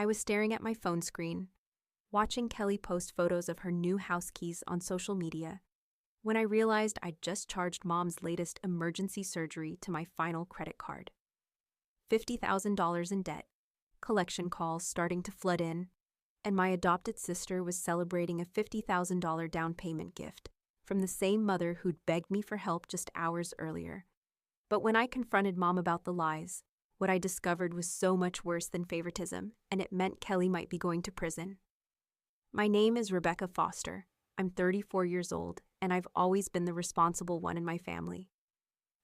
I was staring at my phone screen, watching Kelly post photos of her new house keys on social media, when I realized I'd just charged Mom's latest emergency surgery to my final credit card. $50,000 in debt, collection calls starting to flood in, and my adopted sister was celebrating a $50,000 down payment gift from the same mother who'd begged me for help just hours earlier. But when I confronted Mom about the lies, what I discovered was so much worse than favoritism, and it meant Kelly might be going to prison. My name is Rebecca Foster. I'm 34 years old, and I've always been the responsible one in my family.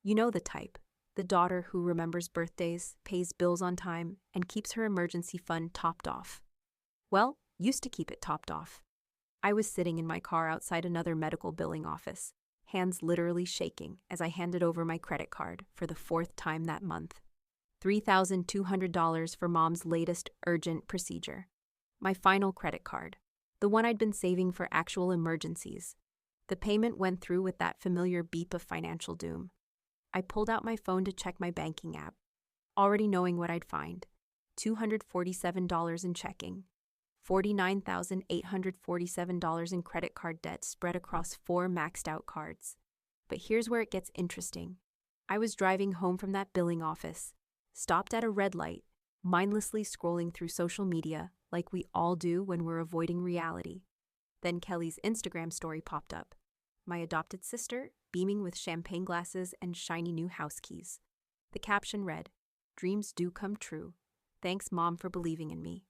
You know the type, the daughter who remembers birthdays, pays bills on time, and keeps her emergency fund topped off. Well, used to keep it topped off. I was sitting in my car outside another medical billing office, hands literally shaking as I handed over my credit card for the fourth time that month. $3,200 for Mom's latest urgent procedure. My final credit card, the one I'd been saving for actual emergencies. The payment went through with that familiar beep of financial doom. I pulled out my phone to check my banking app, already knowing what I'd find. $247 in checking, $49,847 in credit card debt spread across 4 maxed-out cards. But here's where it gets interesting. I was driving home from that billing office, stopped at a red light, mindlessly scrolling through social media like we all do when we're avoiding reality. Then Kelly's Instagram story popped up. My adopted sister, beaming with champagne glasses and shiny new house keys. The caption read, "Dreams do come true. Thanks, Mom, for believing in me.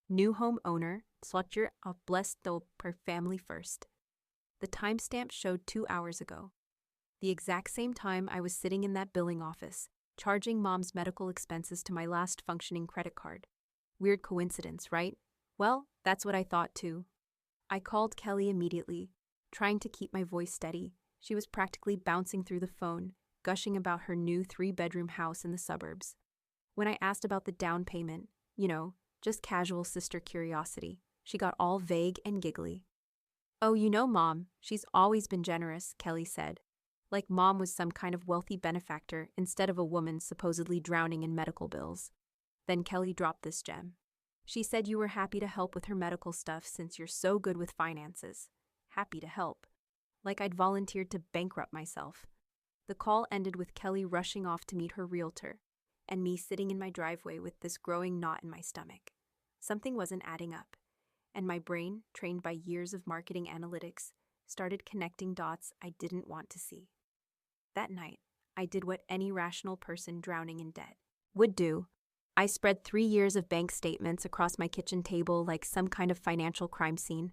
New home owner, Slotjer of blessed per family first." The timestamp showed 2 hours ago. The exact same time I was sitting in that billing office, charging Mom's medical expenses to my last functioning credit card. Weird coincidence, right? Well, that's what I thought too. I called Kelly immediately, trying to keep my voice steady. She was practically bouncing through the phone, gushing about her new 3-bedroom house in the suburbs. When I asked about the down payment, just casual sister curiosity, she got all vague and giggly. "Oh, Mom, she's always been generous," Kelly said, like Mom was some kind of wealthy benefactor instead of a woman supposedly drowning in medical bills. Then Kelly dropped this gem. "She said you were happy to help with her medical stuff since you're so good with finances. Happy to help. Like I'd volunteered to bankrupt myself." The call ended with Kelly rushing off to meet her realtor, and me sitting in my driveway with this growing knot in my stomach. Something wasn't adding up, and my brain, trained by years of marketing analytics, started connecting dots I didn't want to see. That night, I did what any rational person drowning in debt would do. I spread 3 years of bank statements across my kitchen table like some kind of financial crime scene.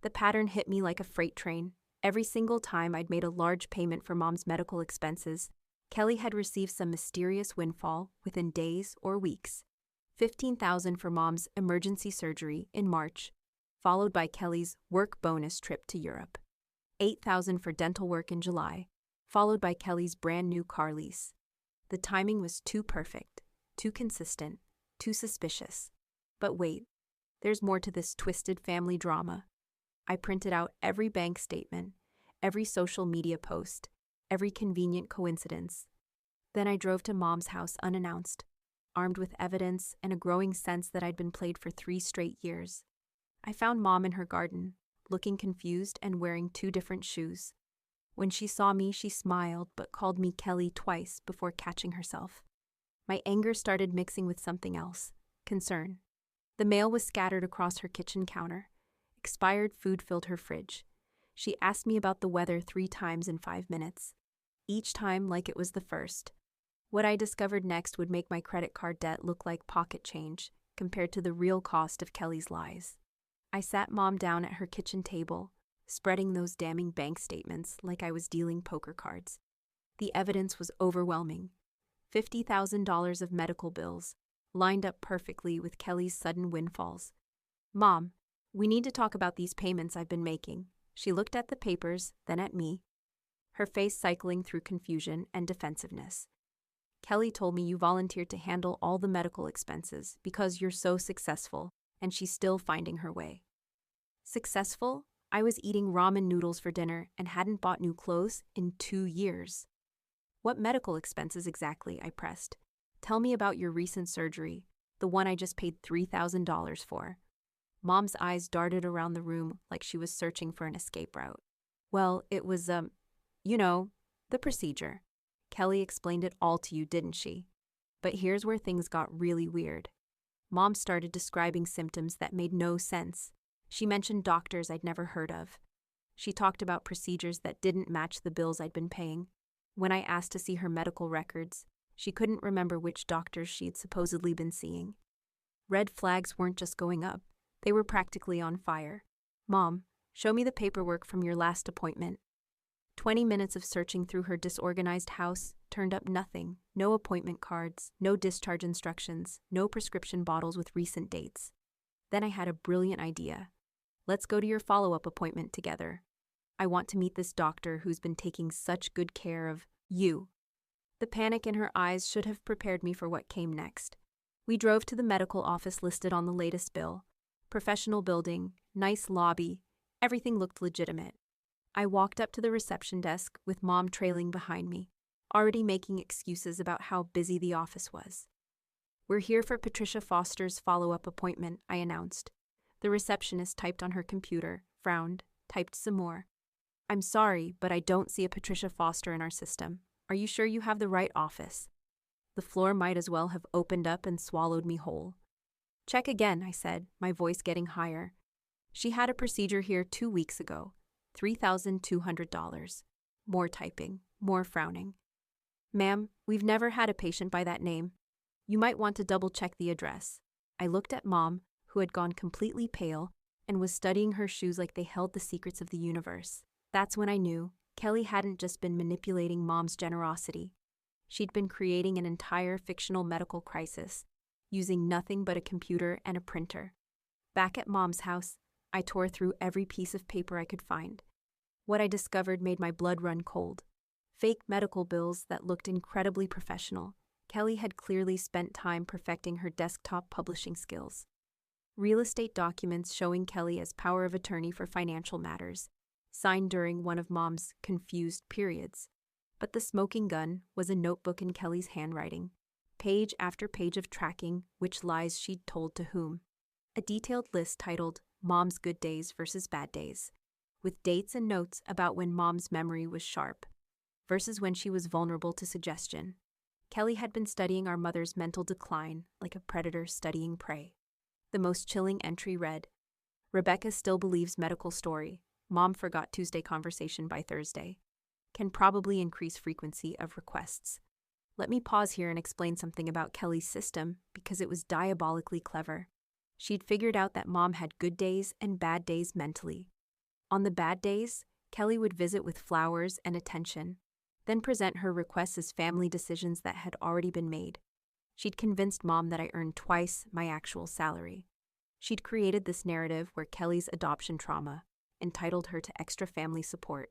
The pattern hit me like a freight train. Every single time I'd made a large payment for Mom's medical expenses, Kelly had received some mysterious windfall within days or weeks. $15,000 for Mom's emergency surgery in March, followed by Kelly's work bonus trip to Europe. $8,000 for dental work in July, followed by Kelly's brand new car lease. The timing was too perfect, too consistent, too suspicious. But wait, there's more to this twisted family drama. I printed out every bank statement, every social media post, every convenient coincidence. Then I drove to Mom's house unannounced, armed with evidence and a growing sense that I'd been played for 3 straight years. I found Mom in her garden, looking confused and wearing 2 different shoes. When she saw me, she smiled but called me Kelly twice before catching herself. My anger started mixing with something else, concern. The mail was scattered across her kitchen counter. Expired food filled her fridge. She asked me about the weather 3 times in 5 minutes, each time like it was the first. What I discovered next would make my credit card debt look like pocket change compared to the real cost of Kelly's lies. I sat Mom down at her kitchen table, spreading those damning bank statements like I was dealing poker cards. The evidence was overwhelming. $50,000 of medical bills, lined up perfectly with Kelly's sudden windfalls. "Mom, we need to talk about these payments I've been making." She looked at the papers, then at me, her face cycling through confusion and defensiveness. "Kelly told me you volunteered to handle all the medical expenses because you're so successful, and she's still finding her way." Successful? I was eating ramen noodles for dinner and hadn't bought new clothes in 2 years. "What medical expenses exactly?" I pressed. "Tell me about your recent surgery. the one I just paid $3,000 for. Mom's eyes darted around the room like she was searching for an escape route. Well, it was, the procedure. Kelly explained it all to you, didn't she? But here's where things got really weird. Mom started describing symptoms that made no sense. She mentioned doctors I'd never heard of. She talked about procedures that didn't match the bills I'd been paying. When I asked to see her medical records, she couldn't remember which doctors she'd supposedly been seeing. Red flags weren't just going up. They were practically on fire. Mom, show me the paperwork from your last appointment. 20 minutes of searching through her disorganized house turned up nothing. No appointment cards, no discharge instructions, no prescription bottles with recent dates. Then I had a brilliant idea. Let's go to your follow-up appointment together. I want to meet this doctor who's been taking such good care of you. The panic in her eyes should have prepared me for what came next. We drove to the medical office listed on the latest bill. Professional building, nice lobby, everything looked legitimate. I walked up to the reception desk with Mom trailing behind me, already making excuses about how busy the office was. We're here for Patricia Foster's follow-up appointment, I announced. The receptionist typed on her computer, frowned, typed some more. I'm sorry, but I don't see a Patricia Foster in our system. Are you sure you have the right office? The floor might as well have opened up and swallowed me whole. Check again, I said, my voice getting higher. She had a procedure here 2 weeks ago. $3,200. More typing, more frowning. Ma'am, we've never had a patient by that name. You might want to double-check the address. I looked at Mom, who had gone completely pale and was studying her shoes like they held the secrets of the universe. That's when I knew Kelly hadn't just been manipulating Mom's generosity. She'd been creating an entire fictional medical crisis, using nothing but a computer and a printer. Back at Mom's house, I tore through every piece of paper I could find. What I discovered made my blood run cold. Fake medical bills that looked incredibly professional. Kelly had clearly spent time perfecting her desktop publishing skills. Real estate documents showing Kelly as power of attorney for financial matters, signed during one of Mom's confused periods. But the smoking gun was a notebook in Kelly's handwriting, page after page of tracking which lies she'd told to whom. A detailed list titled Mom's Good Days versus Bad Days, with dates and notes about when Mom's memory was sharp versus when she was vulnerable to suggestion. Kelly had been studying our mother's mental decline like a predator studying prey. The most chilling entry read, Rebecca still believes medical story. Mom forgot Tuesday conversation by Thursday. Can probably increase frequency of requests. Let me pause here and explain something about Kelly's system because it was diabolically clever. She'd figured out that Mom had good days and bad days mentally. On the bad days, Kelly would visit with flowers and attention, then present her requests as family decisions that had already been made. She'd convinced Mom that I earned twice my actual salary. She'd created this narrative where Kelly's adoption trauma entitled her to extra family support.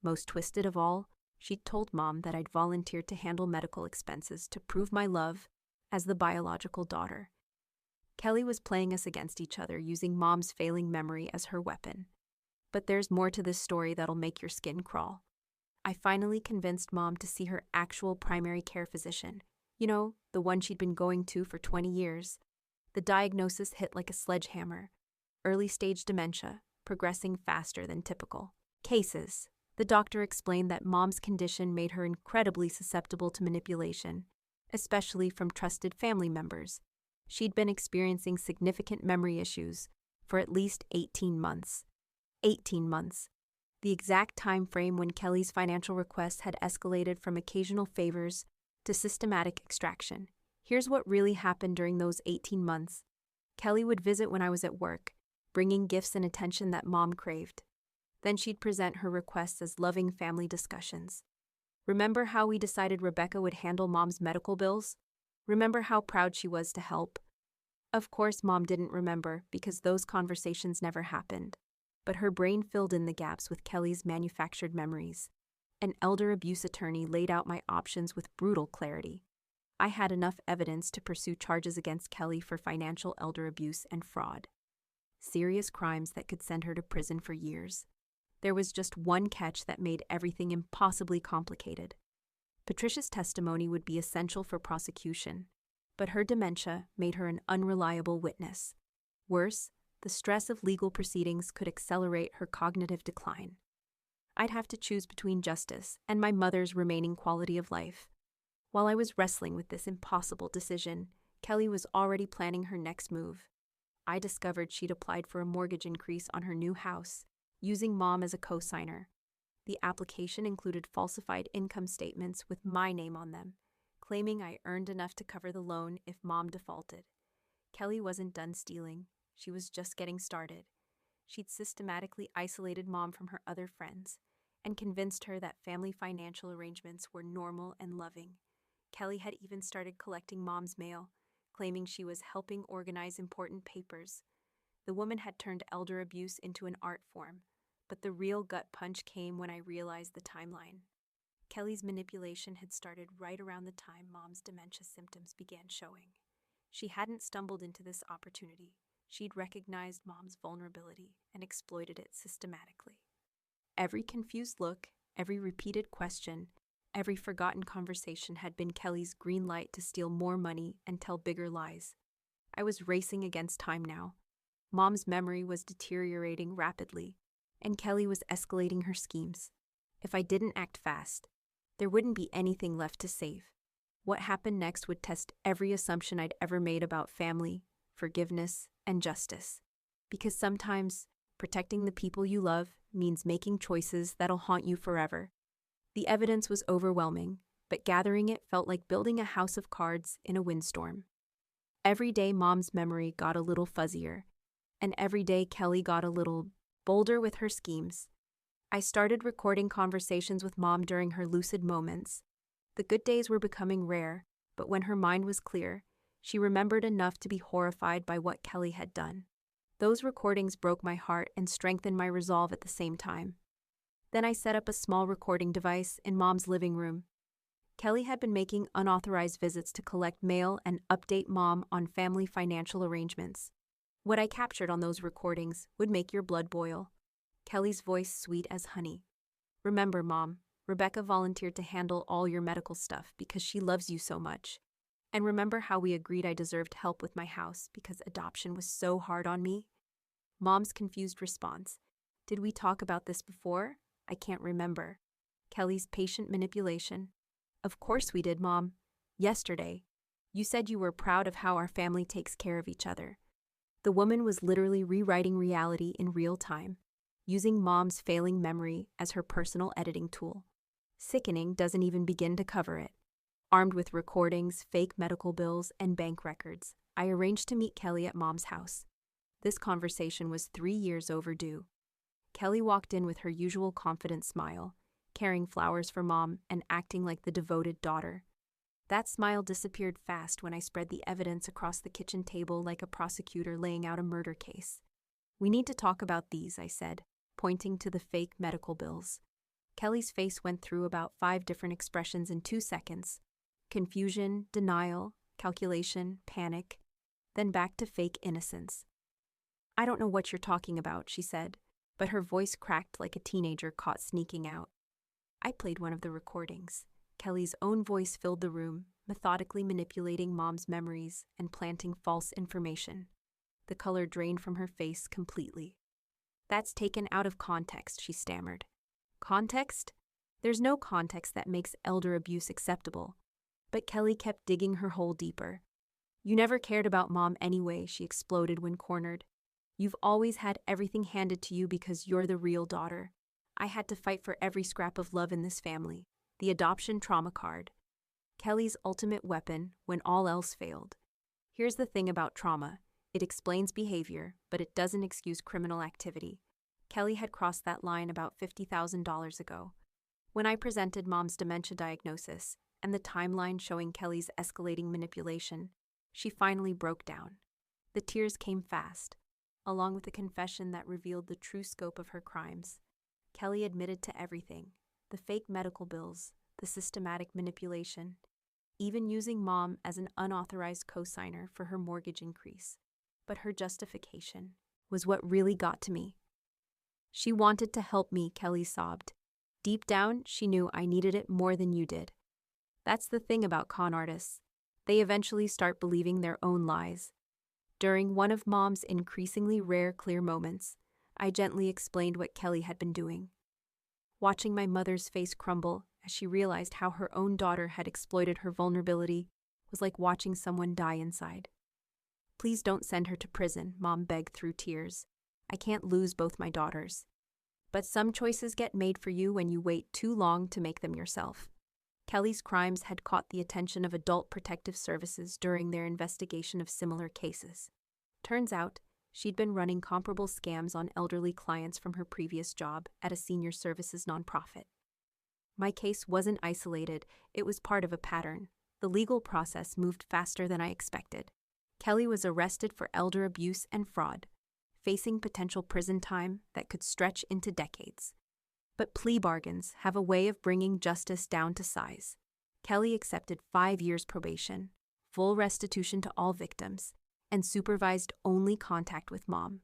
Most twisted of all, she'd told Mom that I'd volunteered to handle medical expenses to prove my love as the biological daughter. Kelly was playing us against each other using Mom's failing memory as her weapon. But there's more to this story that'll make your skin crawl. I finally convinced Mom to see her actual primary care physician. You know, the one she'd been going to for 20 years. The diagnosis hit like a sledgehammer. Early-stage dementia, progressing faster than typical cases. The doctor explained that Mom's condition made her incredibly susceptible to manipulation, especially from trusted family members. She'd been experiencing significant memory issues for at least 18 months. 18 months. The exact time frame when Kelly's financial requests had escalated from occasional favors to systematic extraction. Here's what really happened during those 18 months. Kelly would visit when I was at work, bringing gifts and attention that Mom craved. Then she'd present her requests as loving family discussions. Remember how we decided Rebecca would handle Mom's medical bills? Remember how proud she was to help? Of course, Mom didn't remember because those conversations never happened. But her brain filled in the gaps with Kelly's manufactured memories. An elder abuse attorney laid out my options with brutal clarity. I had enough evidence to pursue charges against Kelly for financial elder abuse and fraud. Serious crimes that could send her to prison for years. There was just one catch that made everything impossibly complicated. Patricia's testimony would be essential for prosecution. but her dementia made her an unreliable witness. Worse, the stress of legal proceedings could accelerate her cognitive decline. I'd have to choose between justice and my mother's remaining quality of life. While I was wrestling with this impossible decision, Kelly was already planning her next move. I discovered she'd applied for a mortgage increase on her new house, using Mom as a co-signer. The application included falsified income statements with my name on them, claiming I earned enough to cover the loan if Mom defaulted. Kelly wasn't done stealing. She was just getting started. She'd systematically isolated Mom from her other friends and convinced her that family financial arrangements were normal and loving. Kelly had even started collecting Mom's mail, claiming she was helping organize important papers. The woman had turned elder abuse into an art form, but the real gut punch came when I realized the timeline. Kelly's manipulation had started right around the time Mom's dementia symptoms began showing. She hadn't stumbled into this opportunity. She'd recognized Mom's vulnerability and exploited it systematically. Every confused look, every repeated question, every forgotten conversation had been Kelly's green light to steal more money and tell bigger lies. I was racing against time now. Mom's memory was deteriorating rapidly, and Kelly was escalating her schemes. If I didn't act fast, there wouldn't be anything left to save. What happened next would test every assumption I'd ever made about family, forgiveness, and justice. Because sometimes, protecting the people you love means making choices that'll haunt you forever. The evidence was overwhelming, but gathering it felt like building a house of cards in a windstorm. Every day Mom's memory got a little fuzzier, and every day Kelly got a little bolder with her schemes. I started recording conversations with Mom during her lucid moments. The good days were becoming rare, but when her mind was clear, she remembered enough to be horrified by what Kelly had done. Those recordings broke my heart and strengthened my resolve at the same time. Then I set up a small recording device in Mom's living room. Kelly had been making unauthorized visits to collect mail and update Mom on family financial arrangements. What I captured on those recordings would make your blood boil. Kelly's voice sweet as honey. "Remember, Mom, Rebecca volunteered to handle all your medical stuff because she loves you so much. And remember how we agreed I deserved help with my house because adoption was so hard on me?" Mom's confused response. "Did we talk about this before? I can't remember." Kelly's patient manipulation. "Of course we did, Mom. Yesterday. You said you were proud of how our family takes care of each other." The woman was literally rewriting reality in real time, using Mom's failing memory as her personal editing tool. Sickening doesn't even begin to cover it. Armed with recordings, fake medical bills, and bank records, I arranged to meet Kelly at Mom's house. This conversation was 3 years overdue. Kelly walked in with her usual confident smile, carrying flowers for Mom and acting like the devoted daughter. That smile disappeared fast when I spread the evidence across the kitchen table like a prosecutor laying out a murder case. "We need to talk about these," I said, pointing to the fake medical bills. Kelly's face went through about 5 different expressions in 2 seconds. Confusion, denial, calculation, panic, then back to fake innocence. "I don't know what you're talking about," she said, but her voice cracked like a teenager caught sneaking out. I played one of the recordings. Kelly's own voice filled the room, methodically manipulating Mom's memories and planting false information. The color drained from her face completely. "That's taken out of context," she stammered. "Context? There's no context that makes elder abuse acceptable." But Kelly kept digging her hole deeper. "You never cared about Mom anyway," she exploded when cornered. "You've always had everything handed to you because you're the real daughter. I had to fight for every scrap of love in this family. The adoption trauma card. Kelly's ultimate weapon when all else failed. Here's the thing about trauma. It explains behavior, but it doesn't excuse criminal activity. Kelly had crossed that line about $50,000 ago. When I presented Mom's dementia diagnosis and the timeline showing Kelly's escalating manipulation, she finally broke down. The tears came fast, along with a confession that revealed the true scope of her crimes. Kelly admitted to everything: the fake medical bills, the systematic manipulation, even using Mom as an unauthorized co-signer for her mortgage increase. But her justification was what really got to me. "She wanted to help me," Kelly sobbed. "Deep down, she knew I needed it more than you did. That's the thing about con artists. They eventually start believing their own lies. During one of Mom's increasingly rare clear moments, I gently explained what Kelly had been doing. Watching my mother's face crumble as she realized how her own daughter had exploited her vulnerability was like watching someone die inside. "Please don't send her to prison," Mom begged through tears. "I can't lose both my daughters." But some choices get made for you when you wait too long to make them yourself. Kelly's crimes had caught the attention of Adult Protective Services during their investigation of similar cases. Turns out, she'd been running comparable scams on elderly clients from her previous job at a senior services nonprofit. My case wasn't isolated, it was part of a pattern. The legal process moved faster than I expected. Kelly was arrested for elder abuse and fraud, facing potential prison time that could stretch into decades. But plea bargains have a way of bringing justice down to size. Kelly accepted 5 years probation, full restitution to all victims, and supervised only contact with Mom.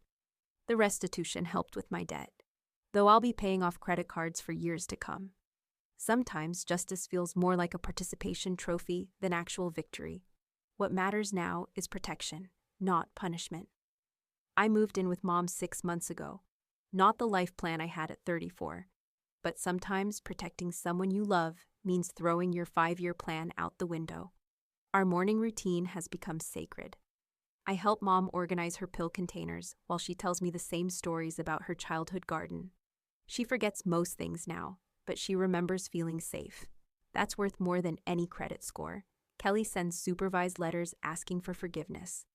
The restitution helped with my debt, though I'll be paying off credit cards for years to come. Sometimes justice feels more like a participation trophy than actual victory. What matters now is protection, not punishment. I moved in with Mom 6 months ago, not the life plan I had at 34. But sometimes protecting someone you love means throwing your 5-year plan out the window. Our morning routine has become sacred. I help Mom organize her pill containers while she tells me the same stories about her childhood garden. She forgets most things now, but she remembers feeling safe. That's worth more than any credit score. Kelly sends supervised letters asking for forgiveness.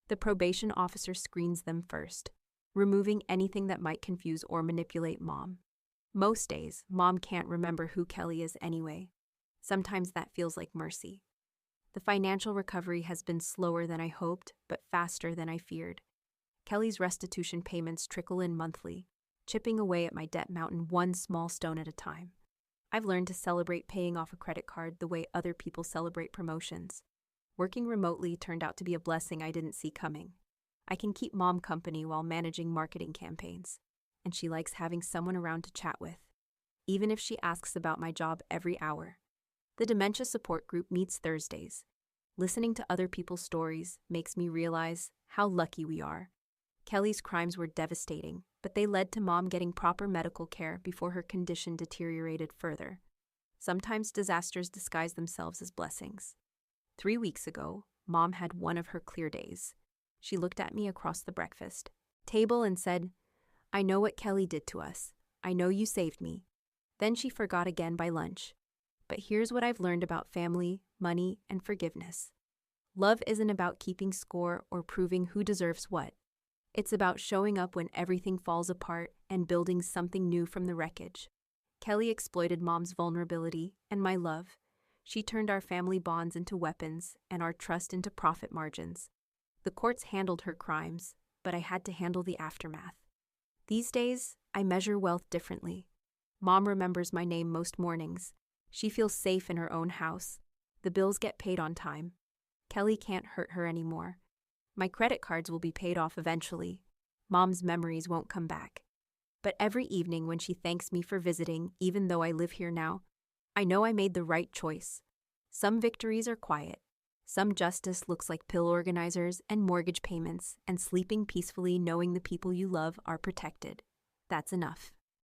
The probation officer screens them first, removing anything that might confuse or manipulate Mom. Most days, Mom can't remember who Kelly is anyway. Sometimes that feels like mercy. The financial recovery has been slower than I hoped, but faster than I feared. Kelly's restitution payments trickle in monthly, chipping away at my debt mountain one small stone at a time. I've learned to celebrate paying off a credit card the way other people celebrate promotions. Working remotely turned out to be a blessing I didn't see coming. I can keep Mom company while managing marketing campaigns, and she likes having someone around to chat with, even if she asks about my job every hour. The dementia support group meets Thursdays. Listening to other people's stories makes me realize how lucky we are. Kelly's crimes were devastating, but they led to Mom getting proper medical care before her condition deteriorated further. Sometimes disasters disguise themselves as blessings. 3 weeks ago, Mom had one of her clear days. She looked at me across the breakfast table and said, "I know what Kelly did to us. I know you saved me." Then she forgot again by lunch. But here's what I've learned about family, money, and forgiveness. Love isn't about keeping score or proving who deserves what. It's about showing up when everything falls apart and building something new from the wreckage. Kelly exploited Mom's vulnerability and my love. She turned our family bonds into weapons and our trust into profit margins. The courts handled her crimes, but I had to handle the aftermath. These days, I measure wealth differently. Mom remembers my name most mornings. She feels safe in her own house. The bills get paid on time. Kelly can't hurt her anymore. My credit cards will be paid off eventually. Mom's memories won't come back. But every evening when she thanks me for visiting, even though I live here now, I know I made the right choice. Some victories are quiet. Some justice looks like pill organizers and mortgage payments and sleeping peacefully knowing the people you love are protected. That's enough.